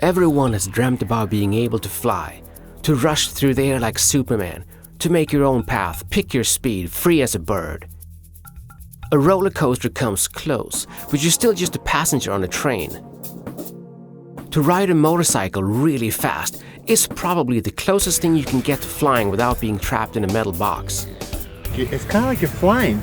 Everyone has dreamt about being able to fly, to rush through the air like Superman, to make your own path, pick your speed, free as a bird. A roller coaster comes close, but you're still just a passenger on a train. To ride a motorcycle really fast is probably the closest thing you can get to flying without being trapped in a metal box. It's kind of like you're flying.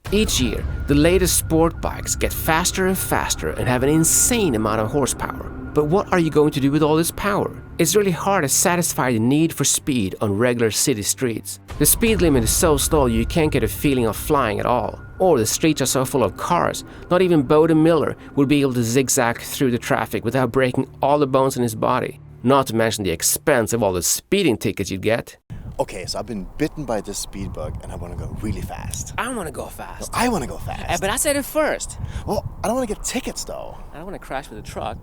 Each year, the latest sport bikes get faster and faster and have an insane amount of horsepower. But what are you going to do with all this power? It's really hard to satisfy the need for speed on regular city streets. The speed limit is so slow you can't get a feeling of flying at all. Or the streets are so full of cars, not even Bo the Miller would be able to zigzag through the traffic without breaking all the bones in his body. Not to mention the expense of all the speeding tickets you'd get. Okay, so I've been bitten by this speed bug and I want to go really fast. I want to go fast. I want to go fast. But I said it first. Well, I don't want to get tickets though. I don't want to crash with a truck.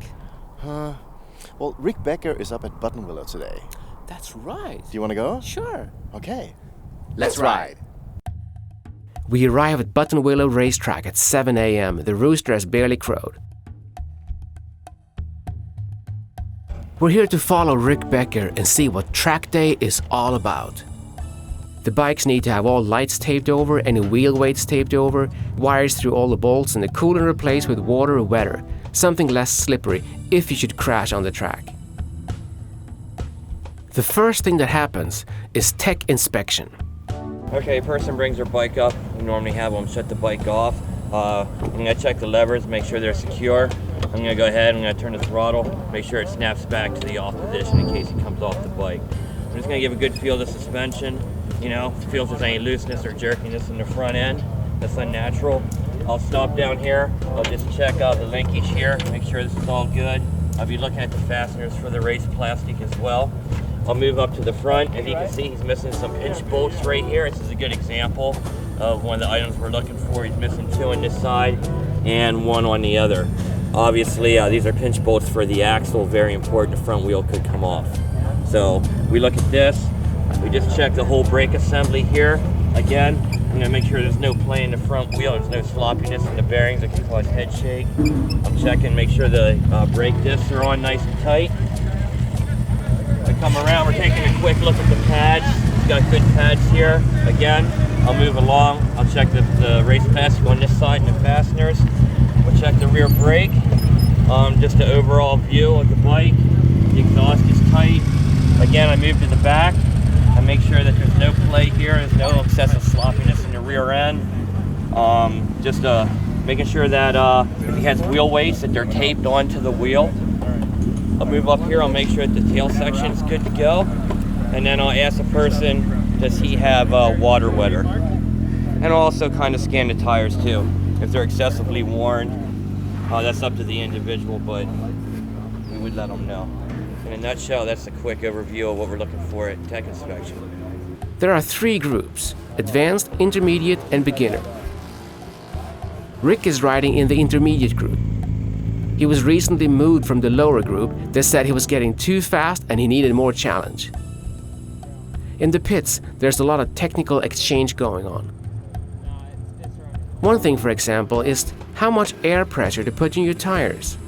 Well, Rick Becker is up at Buttonwillow today. That's right. Do you want to go? Sure. Okay. Let's ride. We arrive at Buttonwillow Racetrack at 7 a.m. The rooster has barely crowed. We're here to follow Rick Becker and see what track day is all about. The bikes need to have all lights taped over, any wheel weights taped over, wires through all the bolts, and the coolant replaced with water or weather, something less slippery if you should crash on the track. The first thing that happens is tech inspection. Okay, person brings their bike up. We normally have them shut the bike off. I'm going to check the levers, make sure they're secure. I'm going to go ahead, I'm going to turn the throttle, make sure it snaps back to the off position in case it comes off the bike. I'm just going to give a good feel of the suspension, feel if there's any looseness or jerkiness in the front end. That's unnatural. I'll stop down here, I'll just check out the linkage here, make sure this is all good. I'll be looking at the fasteners for the race plastic as well. I'll move up to the front, and you can see he's missing some pinch bolts right here. This is a good example of one of the items we're looking for. He's missing 2 on this side and 1 on the other. Obviously, these are pinch bolts for the axle, very important. The front wheel could come off. So we look at this, we just check the whole brake assembly here. Again, I'm gonna make sure there's no play in the front wheel, there's no sloppiness in the bearings that can cause head shake. I'm checking, make sure the brake discs are on nice and tight. I come around, we're taking a quick look at the pads. It's got good pads here. Again, I'll move along, I'll check the race plastic on this side and the fasteners. We'll check the rear brake, just an overall view of the bike. The exhaust is tight. Again, I move to the back. I make sure that there's no play here, there's no excessive sloppiness in the rear end. Just making sure that if he has wheel weights, that they're taped onto the wheel. I'll move up here, I'll make sure that the tail section is good to go. And then I'll ask the person, does he have water wetter? And I'll also kind of scan the tires too. If they're excessively worn, that's up to the individual, but we would let them know. In a nutshell, that's a quick overview of what we're looking for at tech inspection. There are 3 groups: advanced, intermediate, and beginner. Rick is riding in the intermediate group. He was recently moved from the lower group that said he was getting too fast and he needed more challenge. In the pits, there's a lot of technical exchange going on. One thing, for example, is how much air pressure to put in your tires.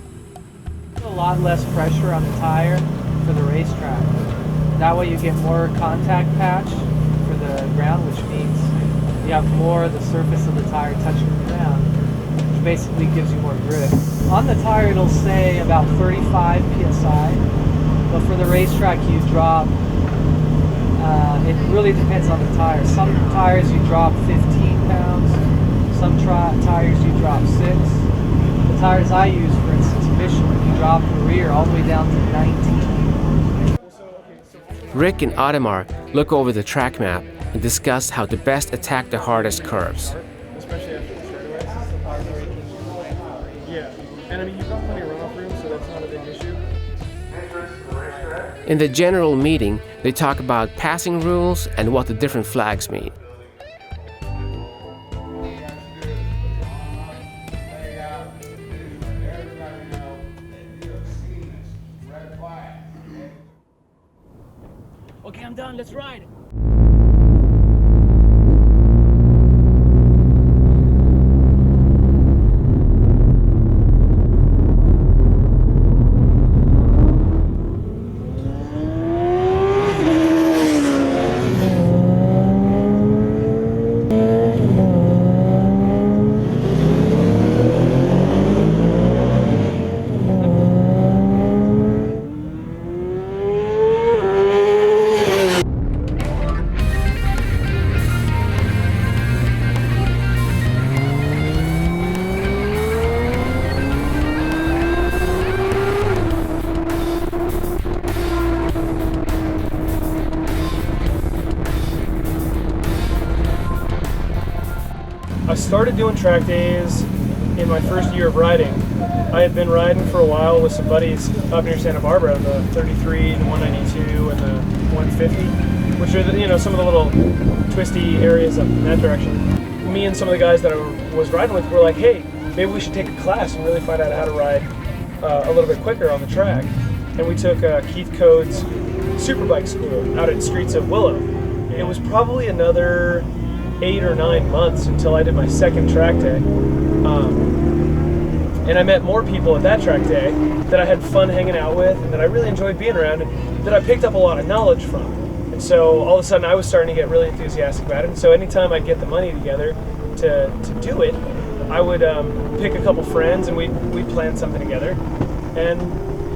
A lot less pressure on the tire for the racetrack. That way you get more contact patch for the ground, which means you have more of the surface of the tire touching the ground, which basically gives you more grip. On the tire it'll say about 35 psi, but for the racetrack you drop, it really depends on the tire. Some tires you drop 15 pounds, some tires you drop 6. The tires I use, for instance, Michelin, you drop the rear all the way down to 19. Rick and Ademar look over the track map and discuss how to best attack the hardest curves. Especially after the straightaways. Yeah, and I mean, you've got plenty of runoff room, so that's not a big issue. In the general meeting, they talk about passing rules and what the different flags mean. Okay, I'm done, let's ride. I started doing track days in my first year of riding. I had been riding for a while with some buddies up near Santa Barbara, the 33, the 192, and the 150, which are some of the little twisty areas up in that direction. Me and some of the guys that I was riding with were like, hey, maybe we should take a class and really find out how to ride a little bit quicker on the track. And we took Keith Code's Superbike School out at Streets of Willow. It was probably another 8 or 9 months until I did my second track day. And I met more people at that track day that I had fun hanging out with and that I really enjoyed being around and that I picked up a lot of knowledge from. And so all of a sudden I was starting to get really enthusiastic about it. And so anytime I'd get the money together to do it, I would pick a couple friends and we'd plan something together and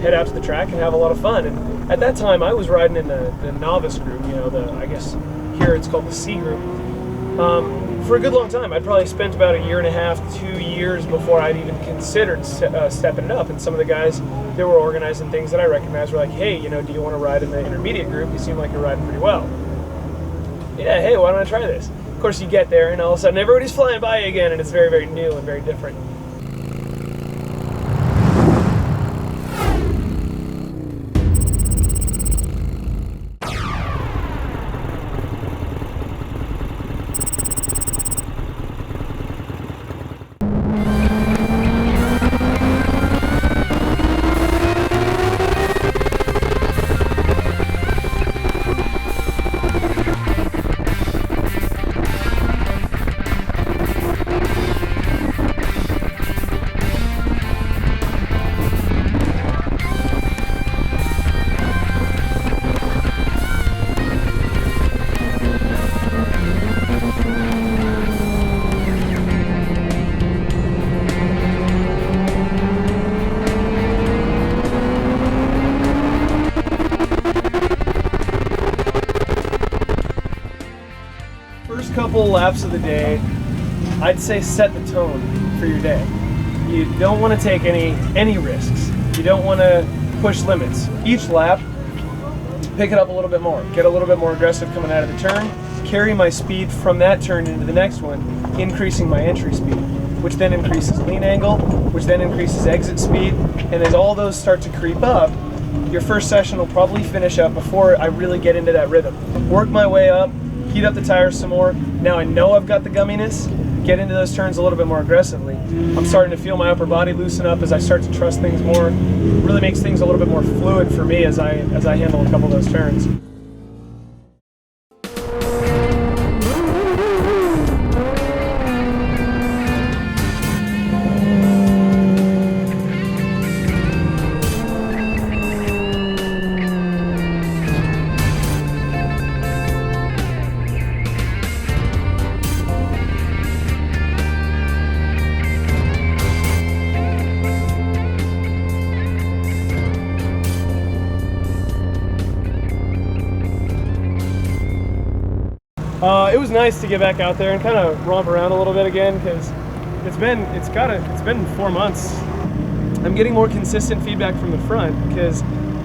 head out to the track and have a lot of fun. And at that time I was riding in the novice group, I guess here it's called the C group. For a good long time. I'd probably spent about 1.5 years, 2 years before I'd even considered stepping it up. And some of the guys that were organizing things that I recognized were like, hey, do you want to ride in the intermediate group? You seem like you're riding pretty well. Yeah, hey, why don't I try this? Of course, you get there and all of a sudden everybody's flying by you again and it's very, very new and very different. Couple laps of the day, I'd say set the tone for your day. You don't want to take any risks. You don't want to push limits. Each lap, pick it up a little bit more. Get a little bit more aggressive coming out of the turn. Carry my speed from that turn into the next one, increasing my entry speed, which then increases lean angle, which then increases exit speed. And as all those start to creep up, your first session will probably finish up before I really get into that rhythm. Work my way up, heat up the tires some more. Now I know I've got the gumminess, get into those turns a little bit more aggressively. I'm starting to feel my upper body loosen up as I start to trust things more. Really makes things a little bit more fluid for me as I handle a couple of those turns. It was nice to get back out there and kind of romp around a little bit again because it's been 4 months. I'm getting more consistent feedback from the front because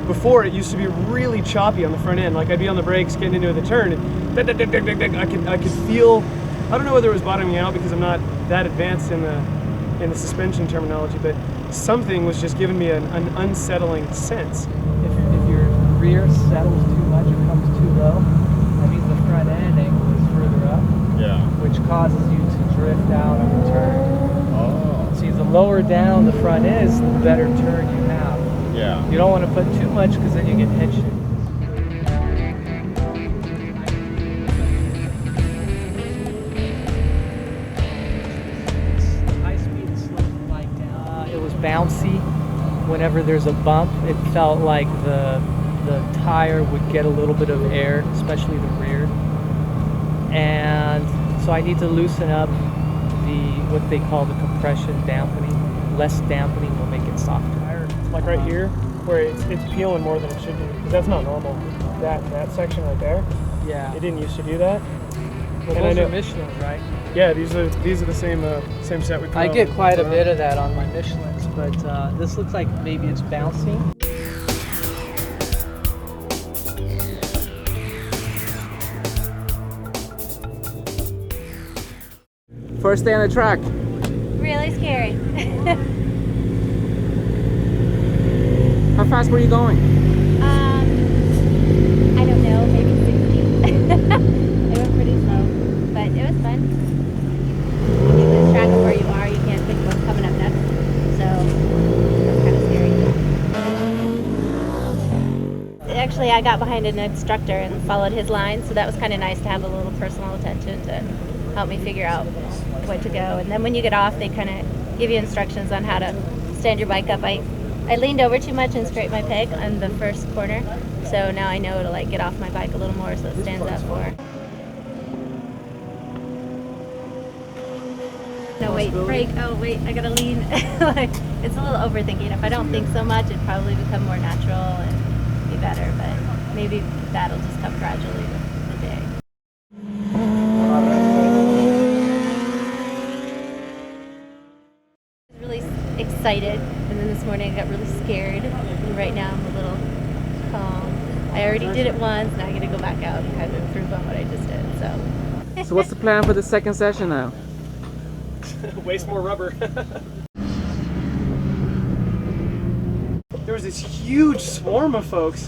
before it used to be really choppy on the front end. Like I'd be on the brakes getting into the turn and I could feel, I don't know whether it was bottoming out because I'm not that advanced in the suspension terminology, but something was just giving me an unsettling sense. If your rear settles too much or comes too low, that means the front end angle is further up, which causes you to drift out on the turn. See, the lower down the front is, the better turn you have. Yeah. You don't want to put too much because then you get head shake. High speed and slow the bike down. It was bouncy. Whenever there's a bump, it felt like the tire would get a little bit of air, especially the rear. And so I need to loosen up what they call the compression dampening. Less dampening will make it softer. Like right here, where it's peeling more than it should be, because that's not normal. That section right there, Yeah. it didn't used to do that. Well, And those I know- are Michelin, right? Yeah, these are the same set we put I on. get quite a bit of that on my Michelins, but this looks like maybe it's bouncing. First day on the track. Really scary. How fast were you going? I don't know, maybe 60. It went pretty slow, but it was fun. You lose track of where you are, you can't think what's coming up next. So it's kind of scary. Actually, I got behind an instructor and followed his line, so that was kind of nice to have a little personal attention to help me figure out where to go. And then when you get off, they kind of give you instructions on how to stand your bike up. I leaned over too much and scraped my peg on the first corner, so now I know to like get off my bike a little more so it stands up more. No, wait, brake. Oh, wait, I gotta lean. Like, it's a little overthinking. If I don't think so much, it'd probably become more natural and be better, but maybe that'll just come gradually with the day. Really excited, and then this morning I got really scared, and right now I'm a little calm. I already did it once, now I gotta go back out and kind of improve on what I just did, so. So what's the plan for the second session now? Waste more rubber. There was this huge swarm of folks,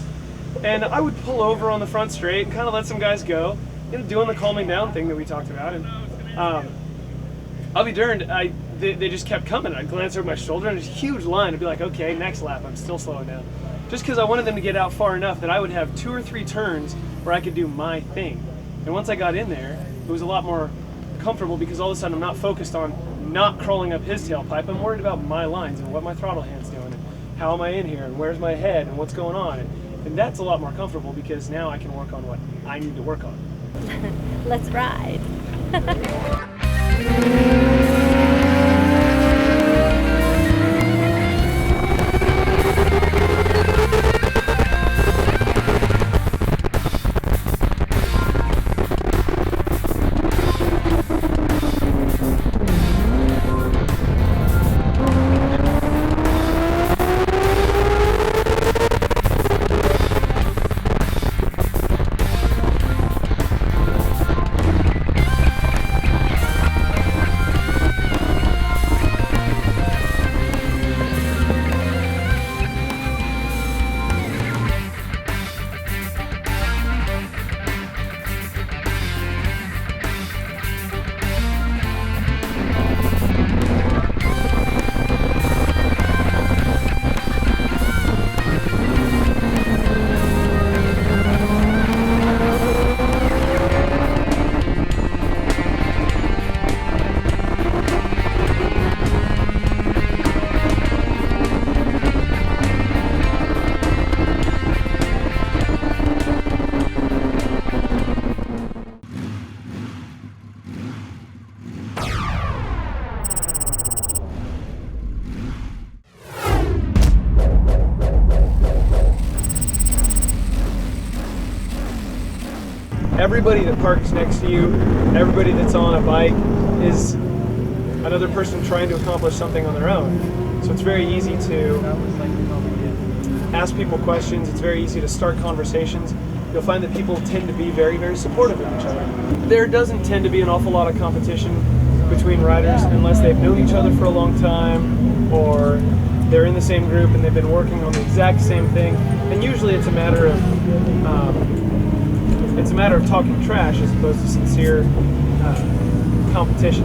and I would pull over on the front straight and kind of let some guys go, doing the calming down thing that we talked about. And I'll be darned, they just kept coming. I'd glance over my shoulder and there's a huge line. I'd be like, okay, next lap, I'm still slowing down. Just because I wanted them to get out far enough that I would have 2 or 3 turns where I could do my thing. And once I got in there, it was a lot more comfortable because all of a sudden I'm not focused on not crawling up his tailpipe. I'm worried about my lines and what my throttle hand's doing and how am I in here and where's my head and what's going on. And that's a lot more comfortable because now I can work on what I need to work on. Let's ride. Everybody that parks next to you, everybody that's on a bike is another person trying to accomplish something on their own. So it's very easy to ask people questions, it's very easy to start conversations. You'll find that people tend to be very, very supportive of each other. There doesn't tend to be an awful lot of competition between riders unless they've known each other for a long time or they're in the same group and they've been working on the exact same thing. And usually it's a matter of talking trash as opposed to sincere competition.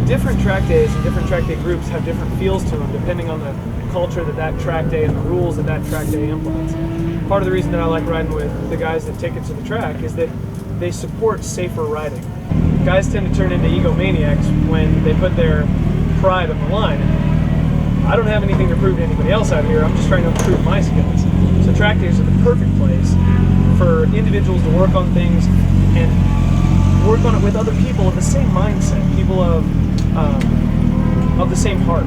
Different track days and different track day groups have different feels to them depending on the culture that track day and the rules that track day implements. Part of the reason that I like riding with the guys that take it to the track is that they support safer riding. Guys tend to turn into egomaniacs when they put their pride on the line. I don't have anything to prove to anybody else out here, I'm just trying to improve my skills. So track days are the perfect place for individuals to work on things and work on it with other people of the same mindset, people of the same heart.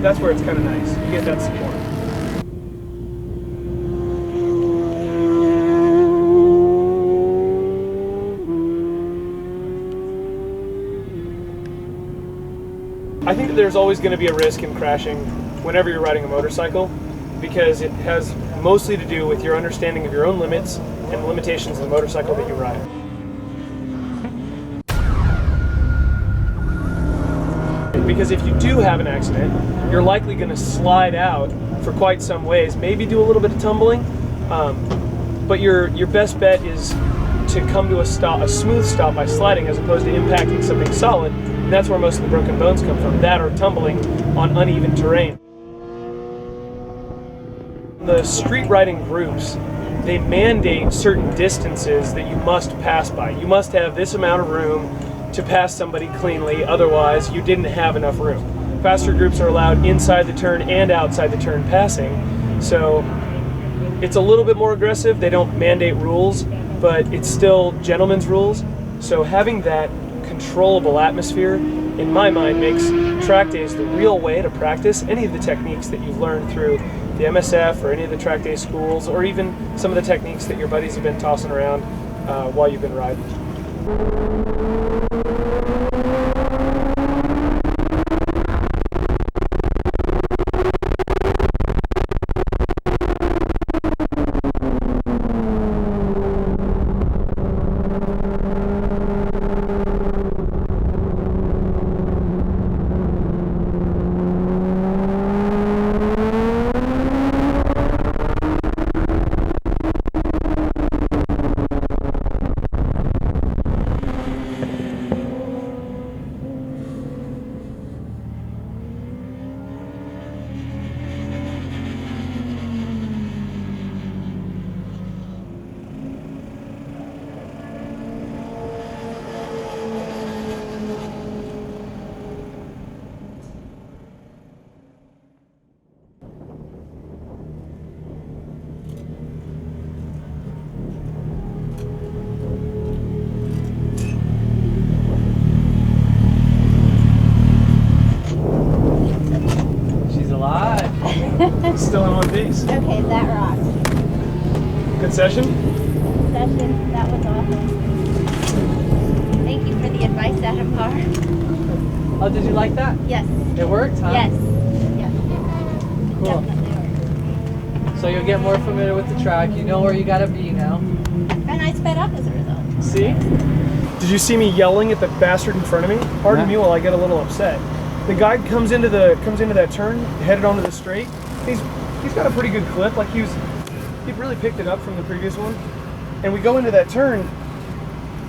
That's where it's kind of nice. You get that support. I think that there's always going to be a risk in crashing whenever you're riding a motorcycle because it has mostly to do with your understanding of your own limits and the limitations of the motorcycle that you ride. because if you do have an accident, you're likely going to slide out for quite some ways, maybe do a little bit of tumbling, but your best bet is to come to a smooth stop by sliding as opposed to impacting something solid, and that's where most of the broken bones come from, that or tumbling on uneven terrain. The street riding groups, they mandate certain distances that you must pass by. You must have this amount of room to pass somebody cleanly, otherwise you didn't have enough room. Faster groups are allowed inside the turn and outside the turn passing, so it's a little bit more aggressive. They don't mandate rules, but it's still gentlemen's rules. So having that controllable atmosphere, in my mind, makes track days the real way to practice any of the techniques that you've learned through the MSF or any of the track day schools, or even some of the techniques that your buddies have been tossing around while you've been riding. Still in one piece. Okay, that rocks. Good session? Session, that was awesome. Thank you for the advice, Adam Parr. Oh, did you like that? Yes. It worked, huh? Yes. Yes. Cool. Definitely worked. So you'll get more familiar with the track. You know where you gotta be now. And I sped up as a result. See? Did you see me yelling at the bastard in front of me? Pardon me while I get a little upset. The guy comes into that turn, headed onto the straight. He's got a pretty good clip. Like he really picked it up from the previous one. And we go into that turn,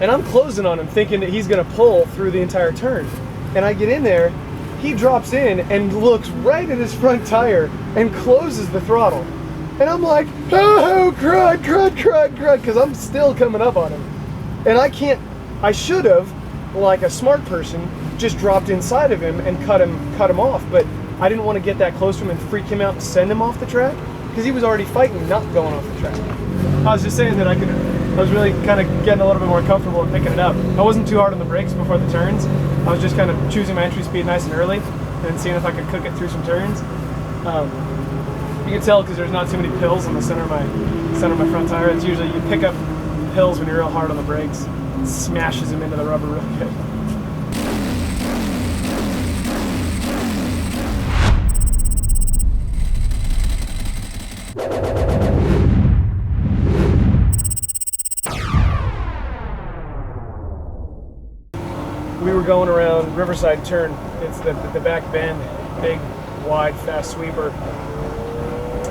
and I'm closing on him, thinking that he's gonna pull through the entire turn. And I get in there, he drops in and looks right at his front tire and closes the throttle. And I'm like, oh, crud, because I'm still coming up on him. And I should have, like a smart person, just dropped inside of him and cut him off, but I didn't want to get that close to him and freak him out and send him off the track, because he was already fighting not going off the track. I was just saying that I was really kind of getting a little bit more comfortable and picking it up. I wasn't too hard on the brakes before the turns. I was just kind of choosing my entry speed nice and early and seeing if I could cook it through some turns. You can tell because there's not too many pills on the center of my front tire. It's usually you pick up pills when you're real hard on the brakes. It smashes them into the rubber real good. We were going around Riverside Turn. It's the back bend, big, wide, fast sweeper.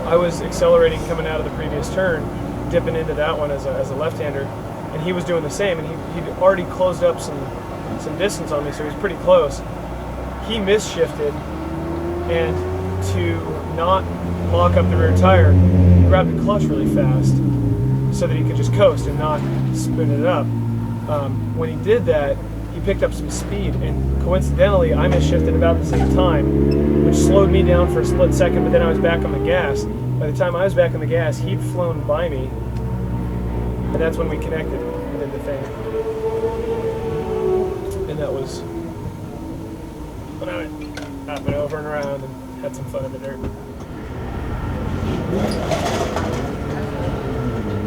I was accelerating coming out of the previous turn, dipping into that one as a left-hander, and he was doing the same, and he'd already closed up some distance on me, so he was pretty close. He misshifted, and to not lock up the rear tire, he grabbed the clutch really fast so that he could just coast and not spin it up. When he did that, he picked up some speed, and coincidentally I misshifted about the same time, which slowed me down for a split second, but then I was back on the gas. By the time I was back on the gas, he'd flown by me, and that's when we connected and did the thing. And that was when I went up and over and around and had some fun in the dirt.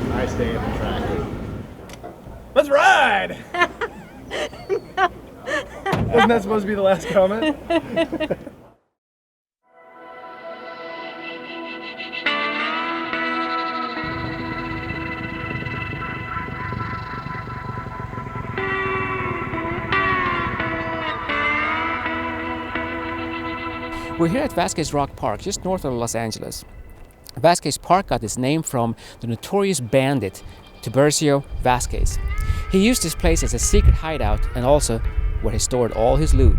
Nice day at the track. Let's ride! Wasn't that supposed to be the last comment? We're here at Vasquez Rock Park, just north of Los Angeles. Vasquez Park got its name from the notorious bandit Tiburcio Vasquez. He used this place as a secret hideout and also where he stored all his loot.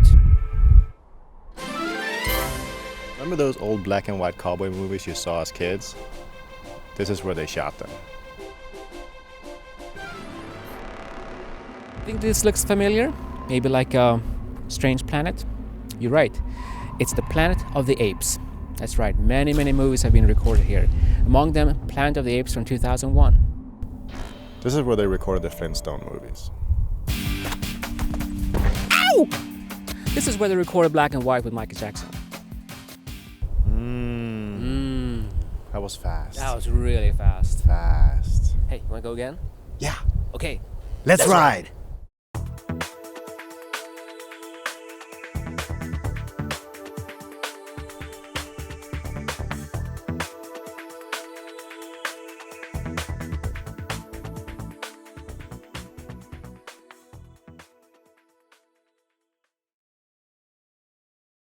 Remember those old black and white cowboy movies you saw as kids? This is where they shot them. Think this looks familiar? Maybe like a strange planet? You're right. It's the Planet of the Apes. That's right, many movies have been recorded here. Among them, Planet of the Apes from 2001. This is where they recorded the Flintstone movies. Ow! This is where they recorded Black and White with Michael Jackson. That was fast. That was really fast. Fast. Hey, you wanna go again? Yeah. Okay. Let's ride.